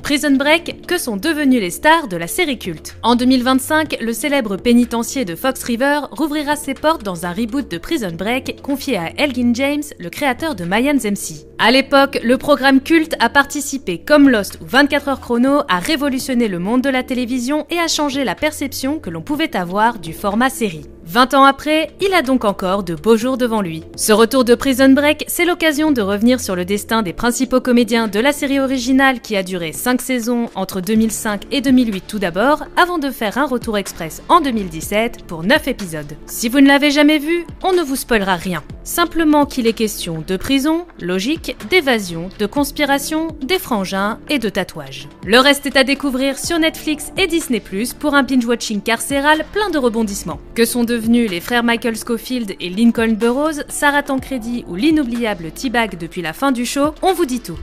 Prison Break, que sont devenus les stars de la série culte. En 2025, le célèbre pénitencier de Fox River rouvrira ses portes dans un reboot de Prison Break confié à Elgin James, le créateur de Mayans MC. À l'époque, le programme culte a participé, comme Lost ou 24 heures chrono, à révolutionner le monde de la télévision et à changer la perception que l'on pouvait avoir du format série. 20 ans après, il a donc encore de beaux jours devant lui. Ce retour de Prison Break, c'est l'occasion de revenir sur le destin des principaux comédiens de la série originale qui a duré 5 saisons entre 2005 et 2008 tout d'abord, avant de faire un retour express en 2017 pour 9 épisodes. Si vous ne l'avez jamais vu, on ne vous spoilera rien. Simplement qu'il est question de prison, logique, d'évasion, de conspiration, des frangins et de tatouages. Le reste est à découvrir sur Netflix et Disney+, pour un binge-watching carcéral plein de rebondissements. Que sont devenus les frères Michael Scofield et Lincoln Burrows, Sarah Tancredi ou l'inoubliable T-Bag depuis la fin du show, on vous dit tout.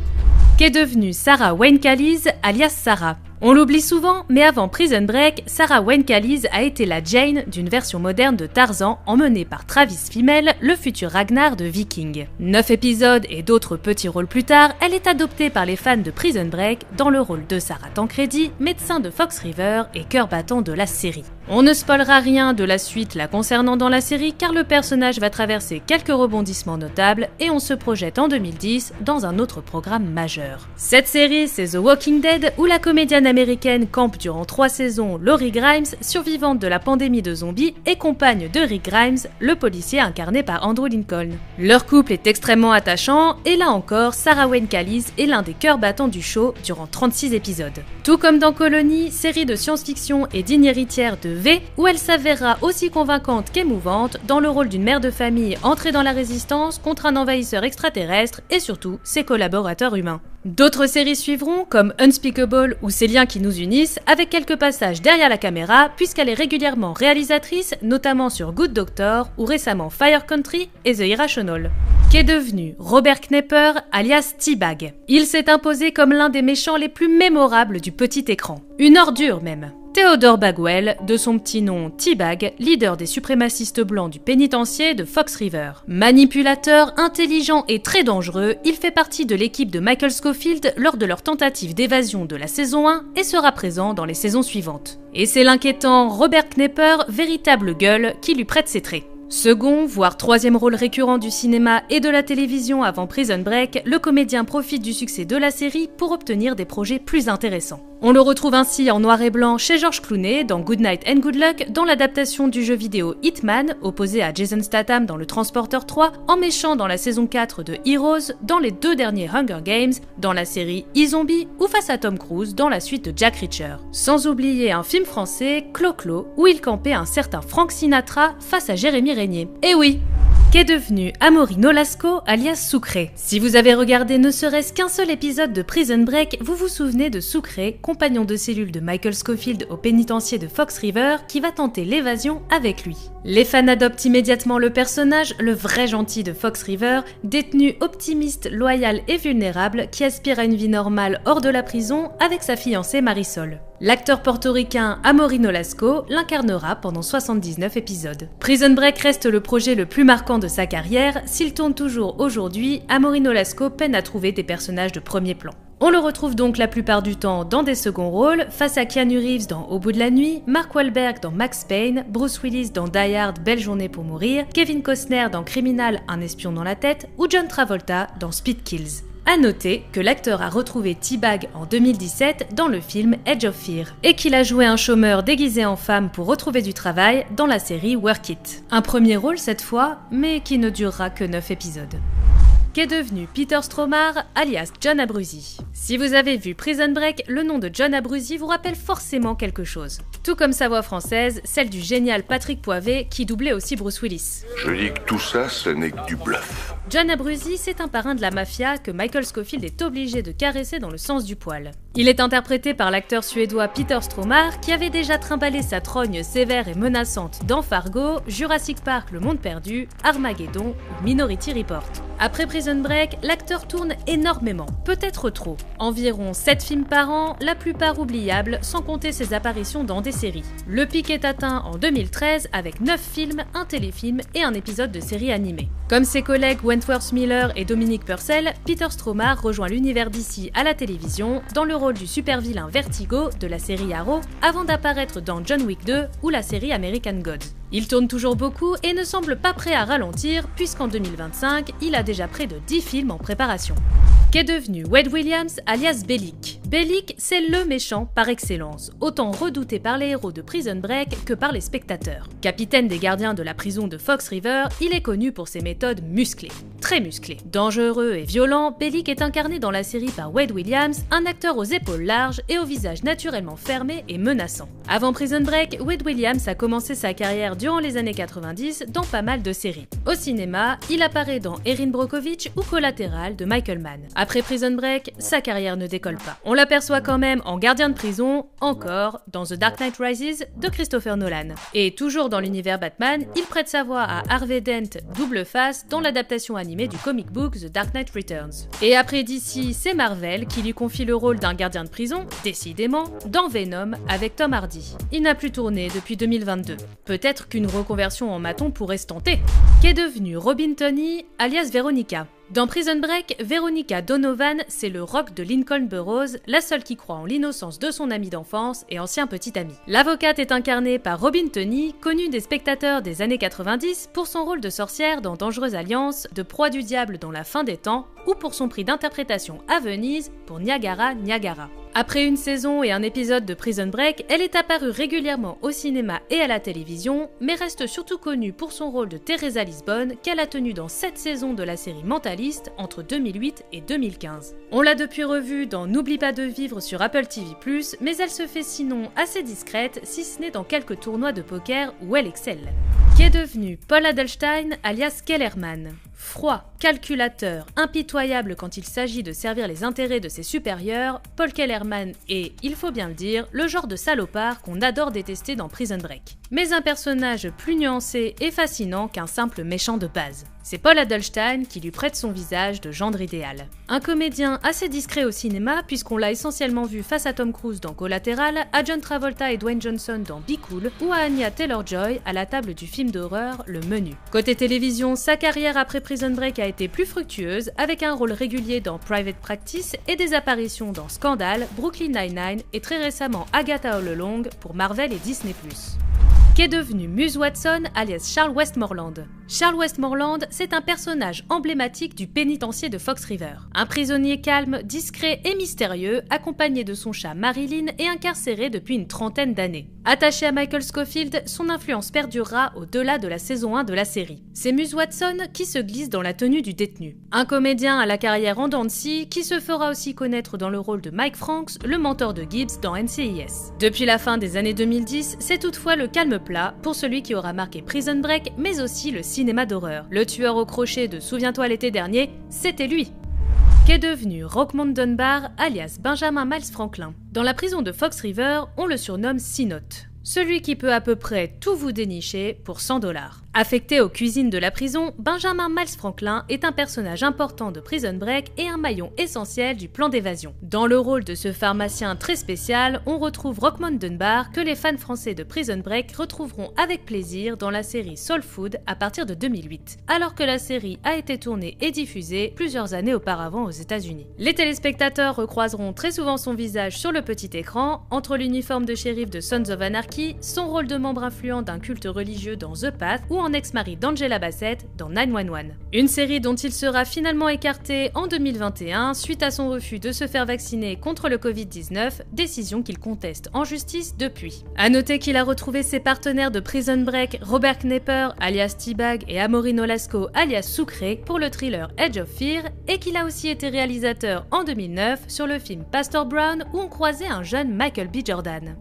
Qu'est devenue Sarah Wayne Callies, alias Sarah? On l'oublie souvent, mais avant Prison Break, Sarah Wayne Callies a été la Jane d'une version moderne de Tarzan emmenée par Travis Fimmel, le futur Ragnar de Viking. 9 épisodes et d'autres petits rôles plus tard, elle est adoptée par les fans de Prison Break dans le rôle de Sarah Tancredi, médecin de Fox River et cœur battant de la série. On ne spoilera rien de la suite la concernant dans la série car le personnage va traverser quelques rebondissements notables et on se projette en 2010 dans un autre programme majeur. Cette série, c'est The Walking Dead où la comédienne américaine campe durant 3 saisons Laurie Grimes, survivante de la pandémie de zombies et compagne de Rick Grimes, le policier incarné par Andrew Lincoln. Leur couple est extrêmement attachant et là encore, Sarah Wayne Callies est l'un des cœurs battants du show durant 36 épisodes. Tout comme dans Colony, série de science-fiction et digne héritière de V, où elle s'avérera aussi convaincante qu'émouvante dans le rôle d'une mère de famille entrée dans la résistance contre un envahisseur extraterrestre et surtout ses collaborateurs humains. D'autres séries suivront, comme Unspeakable ou Ces liens qui nous unissent, avec quelques passages derrière la caméra, puisqu'elle est régulièrement réalisatrice, notamment sur Good Doctor ou récemment Fire Country et The Irrational. Qu'est devenu Robert Knepper, alias T-Bag? Il s'est imposé comme l'un des méchants les plus mémorables du petit écran. Une ordure même. Theodore Bagwell, de son petit nom T-Bag, leader des suprémacistes blancs du pénitencier de Fox River. Manipulateur, intelligent et très dangereux, il fait partie de l'équipe de Michael Scofield lors de leur tentative d'évasion de la saison 1 et sera présent dans les saisons suivantes. Et c'est l'inquiétant Robert Knepper, véritable gueule, qui lui prête ses traits. Second, voire troisième rôle récurrent du cinéma et de la télévision avant Prison Break, le comédien profite du succès de la série pour obtenir des projets plus intéressants. On le retrouve ainsi en noir et blanc chez George Clooney dans Good Night and Good Luck, dans l'adaptation du jeu vidéo Hitman, opposé à Jason Statham dans Le Transporteur 3, en méchant dans la saison 4 de Heroes, dans les 2 derniers Hunger Games, dans la série e-Zombie ou face à Tom Cruise dans la suite de Jack Reacher. Sans oublier un film français, Clo-Clo, où il campait un certain Frank Sinatra face à Jérémy Régnier. Et oui, qu'est devenu Amaury Nolasco, alias Sucré? Si vous avez regardé ne serait-ce qu'un seul épisode de Prison Break, vous vous souvenez de Sucré, compagnon de cellule de Michael Scofield au pénitencier de Fox River, qui va tenter l'évasion avec lui. Les fans adoptent immédiatement le personnage, le vrai gentil de Fox River, détenu optimiste, loyal et vulnérable, qui aspire à une vie normale hors de la prison avec sa fiancée Marisol. L'acteur portoricain Amaury Nolasco l'incarnera pendant 79 épisodes. Prison Break reste le projet le plus marquant de sa carrière. S'il tourne toujours aujourd'hui, Amaury Nolasco peine à trouver des personnages de premier plan. On le retrouve donc la plupart du temps dans des seconds rôles, face à Keanu Reeves dans Au bout de la nuit, Mark Wahlberg dans Max Payne, Bruce Willis dans Die Hard, Belle journée pour mourir, Kevin Costner dans Criminal, un espion dans la tête, ou John Travolta dans Speed Kills. À noter que l'acteur a retrouvé T-Bag en 2017 dans le film Edge of Fear, et qu'il a joué un chômeur déguisé en femme pour retrouver du travail dans la série Work It. Un premier rôle cette fois, mais qui ne durera que 9 épisodes. Qu'est devenu Peter Stormare, alias John Abruzzi? Si vous avez vu Prison Break, le nom de John Abruzzi vous rappelle forcément quelque chose. Tout comme sa voix française, celle du génial Patrick Poivet, qui doublait aussi Bruce Willis. Je dis que tout ça, ce n'est que du bluff. John Abruzzi, c'est un parrain de la mafia que Michael Scofield est obligé de caresser dans le sens du poil. Il est interprété par l'acteur suédois Peter Stormare, qui avait déjà trimballé sa trogne sévère et menaçante dans Fargo, Jurassic Park, Le Monde Perdu, Armageddon ou Minority Report. Après Prison Break, l'acteur tourne énormément, peut-être trop. Environ 7 films par an, la plupart oubliables, sans compter ses apparitions dans des séries. Le pic est atteint en 2013 avec 9 films, un téléfilm et un épisode de série animée. Comme ses collègues Wentworth Miller et Dominic Purcell, Peter Stormare rejoint l'univers DC à la télévision dans le rôle du super-vilain Vertigo de la série Arrow avant d'apparaître dans John Wick 2 ou la série American Gods. Il tourne toujours beaucoup et ne semble pas prêt à ralentir puisqu'en 2025, il a déjà près de 10 films en préparation. Qu'est devenu Wade Williams alias Bellic? Bellic, c'est le méchant par excellence, autant redouté par les héros de Prison Break que par les spectateurs. Capitaine des gardiens de la prison de Fox River, il est connu pour ses méthodes musclées. Très musclées. Dangereux et violent, Bellic est incarné dans la série par Wade Williams, un acteur aux épaules larges et au visage naturellement fermé et menaçant. Avant Prison Break, Wade Williams a commencé sa carrière durant les années 90 dans pas mal de séries. Au cinéma, il apparaît dans Erin Brockovich ou Collateral de Michael Mann. Après Prison Break, sa carrière ne décolle pas. On l'aperçoit quand même en gardien de prison, encore dans The Dark Knight Rises de Christopher Nolan. Et toujours dans l'univers Batman, il prête sa voix à Harvey Dent, double face, dans l'adaptation animée du comic book The Dark Knight Returns. Et après DC, c'est Marvel qui lui confie le rôle d'un gardien de prison, décidément, dans Venom avec Tom Hardy. Il n'a plus tourné depuis 2022. Peut-être qu'une reconversion en maton pourrait se tenter. Qu'est devenu Robin Tunney, alias Veronica? Dans Prison Break, Veronica Donovan, c'est le Rock de Lincoln Burrows, la seule qui croit en l'innocence de son ami d'enfance et ancien petit ami. L'avocate est incarnée par Robin Tunney, connue des spectateurs des années 90 pour son rôle de sorcière dans Dangereuse Alliance, de proie du diable dans La Fin des temps, ou pour son prix d'interprétation à Venise pour Niagara, Niagara. Après une saison et un épisode de Prison Break, elle est apparue régulièrement au cinéma et à la télévision, mais reste surtout connue pour son rôle de Teresa Lisbonne qu'elle a tenu dans 7 saisons de la série Mentaliste entre 2008 et 2015. On l'a depuis revue dans N'oublie pas de vivre sur Apple TV+, mais elle se fait sinon assez discrète, si ce n'est dans quelques tournois de poker où elle excelle. Qu'est devenu Paul Adelstein alias Kellerman? Froid, calculateur, impitoyable quand il s'agit de servir les intérêts de ses supérieurs, Paul Kellerman est, il faut bien le dire, le genre de salopard qu'on adore détester dans Prison Break. Mais un personnage plus nuancé et fascinant qu'un simple méchant de base. C'est Paul Adelstein qui lui prête son visage de gendre idéal. Un comédien assez discret au cinéma puisqu'on l'a essentiellement vu face à Tom Cruise dans Collateral, à John Travolta et Dwayne Johnson dans Be Cool ou à Anya Taylor-Joy à la table du film d'horreur Le Menu. Côté télévision, sa carrière après Prison Break a été plus fructueuse avec un rôle régulier dans Private Practice et des apparitions dans Scandal, Brooklyn Nine-Nine et très récemment Agatha All Along pour Marvel et Disney+. Qu'est devenu Muse Watson alias Charles Westmoreland? Charles Westmoreland, c'est un personnage emblématique du pénitencier de Fox River. Un prisonnier calme, discret et mystérieux, accompagné de son chat Marilyn et incarcéré depuis une trentaine d'années. Attaché à Michael Scofield, son influence perdurera au-delà de la saison 1 de la série. C'est Muse Watson qui se glisse dans la tenue du détenu. Un comédien à la carrière en dents de scie qui se fera aussi connaître dans le rôle de Mike Franks, le mentor de Gibbs dans NCIS. Depuis la fin des années 2010, c'est toutefois le calme plat pour celui qui aura marqué Prison Break, mais aussi le cinéma d'horreur. Le tueur au crochet de Souviens-toi l'été dernier, c'était lui. Qu'est devenu Rockmond Dunbar, alias Benjamin Miles Franklin? Dans la prison de Fox River, on le surnomme Sinote. Celui qui peut à peu près tout vous dénicher pour 100 $. Affecté aux cuisines de la prison, Benjamin Miles Franklin est un personnage important de Prison Break et un maillon essentiel du plan d'évasion. Dans le rôle de ce pharmacien très spécial, on retrouve Rockmond Dunbar que les fans français de Prison Break retrouveront avec plaisir dans la série Soul Food à partir de 2008, alors que la série a été tournée et diffusée plusieurs années auparavant aux États-Unis. Les téléspectateurs recroiseront très souvent son visage sur le petit écran, entre l'uniforme de shérif de Sons of Anarchy, son rôle de membre influent d'un culte religieux dans The Path ou en ex-mari d'Angela Bassett dans 911. Une série dont il sera finalement écarté en 2021 suite à son refus de se faire vacciner contre le Covid-19, décision qu'il conteste en justice depuis. A noter qu'il a retrouvé ses partenaires de Prison Break, Robert Knepper alias T-Bag et Amaury Nolasco alias Sucré pour le thriller Edge of Fear et qu'il a aussi été réalisateur en 2009 sur le film Pastor Brown où on croisait un jeune Michael B. Jordan.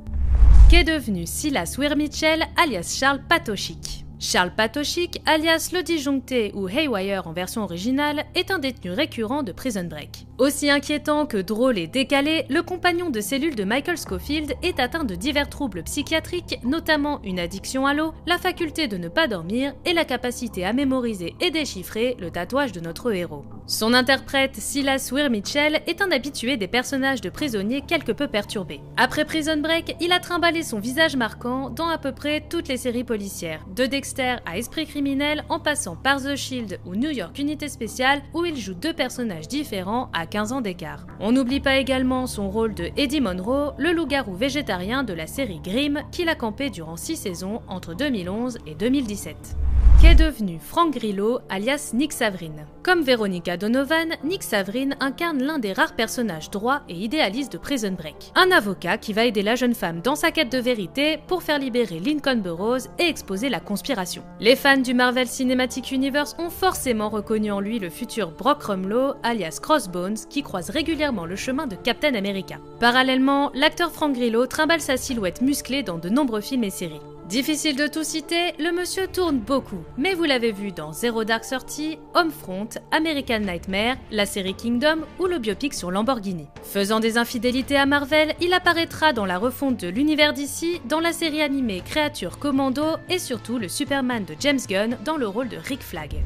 Qu'est devenu Silas Weir Mitchell alias Charles Patochik? Charles Patochik, alias le disjoncté ou Haywire en version originale, est un détenu récurrent de Prison Break. Aussi inquiétant que drôle et décalé, le compagnon de cellule de Michael Scofield est atteint de divers troubles psychiatriques, notamment une addiction à l'eau, la faculté de ne pas dormir et la capacité à mémoriser et déchiffrer le tatouage de notre héros. Son interprète, Silas Weir Mitchell, est un habitué des personnages de prisonniers quelque peu perturbés. Après Prison Break, il a trimballé son visage marquant dans à peu près toutes les séries policières, de Dexter à Esprit criminel en passant par The Shield ou New York Unité spéciale où il joue deux personnages différents à 15 ans d'écart. On n'oublie pas également son rôle de Eddie Monroe, le loup-garou végétarien de la série Grimm qu'il a campé durant 6 saisons entre 2011 et 2017. Qu'est devenu Frank Grillo, alias Nick Saverin. Comme Veronica Donovan, Nick Saverin incarne l'un des rares personnages droits et idéalistes de Prison Break. Un avocat qui va aider la jeune femme dans sa quête de vérité pour faire libérer Lincoln Burrows et exposer la conspiration. Les fans du Marvel Cinematic Universe ont forcément reconnu en lui le futur Brock Rumlow, alias Crossbones, qui croise régulièrement le chemin de Captain America. Parallèlement, l'acteur Frank Grillo trimballe sa silhouette musclée dans de nombreux films et séries. Difficile de tout citer, le monsieur tourne beaucoup, mais vous l'avez vu dans Zero Dark Thirty, Homefront, American Nightmare, la série Kingdom ou le biopic sur Lamborghini. Faisant des infidélités à Marvel, il apparaîtra dans la refonte de l'univers d'ici, dans la série animée Créature Commando et surtout le Superman de James Gunn dans le rôle de Rick Flag.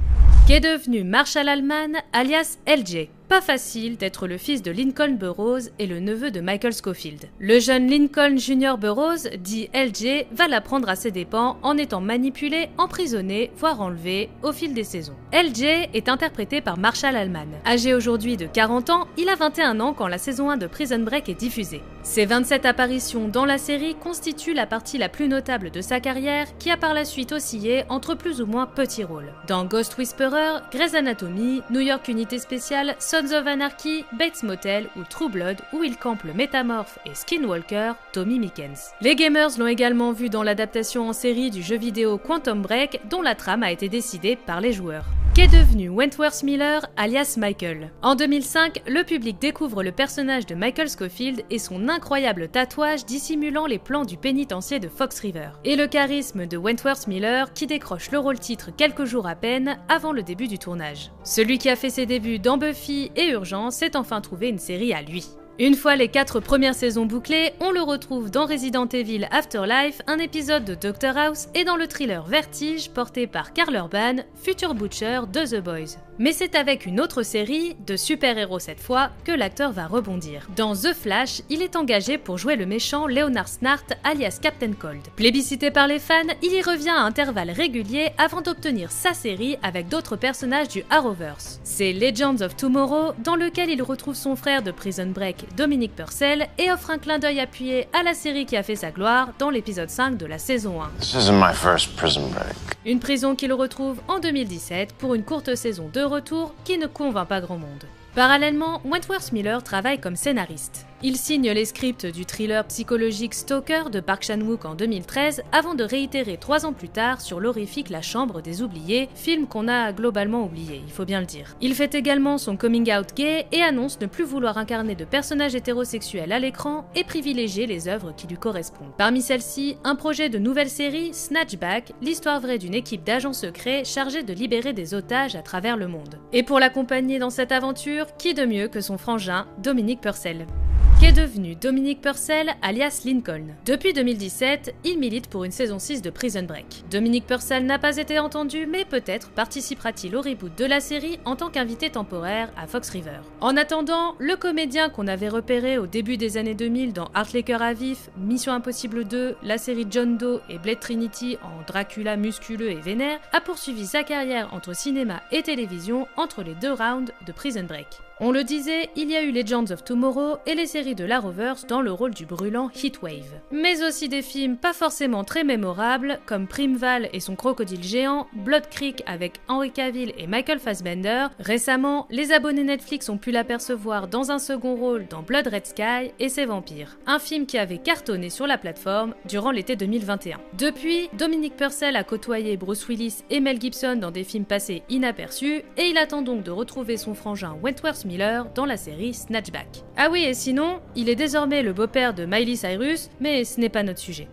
Qu'est devenu Marshall Allman, alias LJ. Pas facile d'être le fils de Lincoln Burrows et le neveu de Michael Scofield. Le jeune Lincoln Jr. Burrows, dit LJ, va l'apprendre à ses dépens en étant manipulé, emprisonné, voire enlevé au fil des saisons. LJ est interprété par Marshall Allman. Âgé aujourd'hui de 40 ans, il a 21 ans quand la saison 1 de Prison Break est diffusée. Ses 27 apparitions dans la série constituent la partie la plus notable de sa carrière qui a par la suite oscillé entre plus ou moins petits rôles. Dans Ghost Whisperer, Grey's Anatomy, New York Unité spéciale, Sons of Anarchy, Bates Motel ou True Blood où il campe le métamorphe et skinwalker Tommy Mickens. Les gamers l'ont également vu dans l'adaptation en série du jeu vidéo Quantum Break dont la trame a été décidée par les joueurs. Qu'est devenu Wentworth Miller, alias Michael. En 2005, le public découvre le personnage de Michael Scofield et son incroyable tatouage dissimulant les plans du pénitencier de Fox River. Et le charisme de Wentworth Miller qui décroche le rôle-titre quelques jours à peine avant le début du tournage. Celui qui a fait ses débuts dans Buffy et Urgence s'est enfin trouvé une série à lui. Une fois les 4 premières saisons bouclées, on le retrouve dans Resident Evil Afterlife, un épisode de Dr House et dans le thriller Vertige porté par Karl Urban, futur Butcher de The Boys. Mais c'est avec une autre série, de super-héros cette fois, que l'acteur va rebondir. Dans The Flash, il est engagé pour jouer le méchant Leonard Snart alias Captain Cold. Plébiscité par les fans, il y revient à intervalles réguliers avant d'obtenir sa série avec d'autres personnages du Arrowverse. C'est Legends of Tomorrow, dans lequel il retrouve son frère de Prison Break, Dominic Purcell, et offre un clin d'œil appuyé à la série qui a fait sa gloire dans l'épisode 5 de la saison 1. This isn't my first prison break. Une prison qu'il retrouve en 2017 pour une courte saison de retour qui ne convainc pas grand monde. Parallèlement, Wentworth Miller travaille comme scénariste. Il signe les scripts du thriller psychologique Stalker de Park Chan-wook en 2013 avant de réitérer 3 ans plus tard sur l'horrifique La Chambre des Oubliés, film qu'on a globalement oublié, il faut bien le dire. Il fait également son coming out gay et annonce ne plus vouloir incarner de personnages hétérosexuels à l'écran et privilégier les œuvres qui lui correspondent. Parmi celles-ci, un projet de nouvelle série, Snatchback, l'histoire vraie d'une équipe d'agents secrets chargée de libérer des otages à travers le monde. Et pour l'accompagner dans cette aventure, qui de mieux que son frangin, Dominic Purcell. Qu'est devenu Dominic Purcell alias Lincoln. Depuis 2017, il milite pour une saison 6 de Prison Break. Dominic Purcell n'a pas été entendu, mais peut-être participera-t-il au reboot de la série en tant qu'invité temporaire à Fox River. En attendant, le comédien qu'on avait repéré au début des années 2000 dans Heartlaker à vif, Mission Impossible 2, la série John Doe et Blade Trinity en Dracula musculeux et vénère, a poursuivi sa carrière entre cinéma et télévision entre les 2 rounds de Prison Break. On le disait, il y a eu Legends of Tomorrow et les séries de l'Arrowverse dans le rôle du brûlant Heatwave. Mais aussi des films pas forcément très mémorables, comme Primeval et son crocodile géant, Blood Creek avec Henry Cavill et Michael Fassbender. Récemment, les abonnés Netflix ont pu l'apercevoir dans un second rôle dans Blood Red Sky et ses vampires, un film qui avait cartonné sur la plateforme durant l'été 2021. Depuis, Dominic Purcell a côtoyé Bruce Willis et Mel Gibson dans des films passés inaperçus et il attend donc de retrouver son frangin Wentworth Miller dans la série Snatchback. Ah oui, et sinon, il est désormais le beau-père de Miley Cyrus, mais ce n'est pas notre sujet.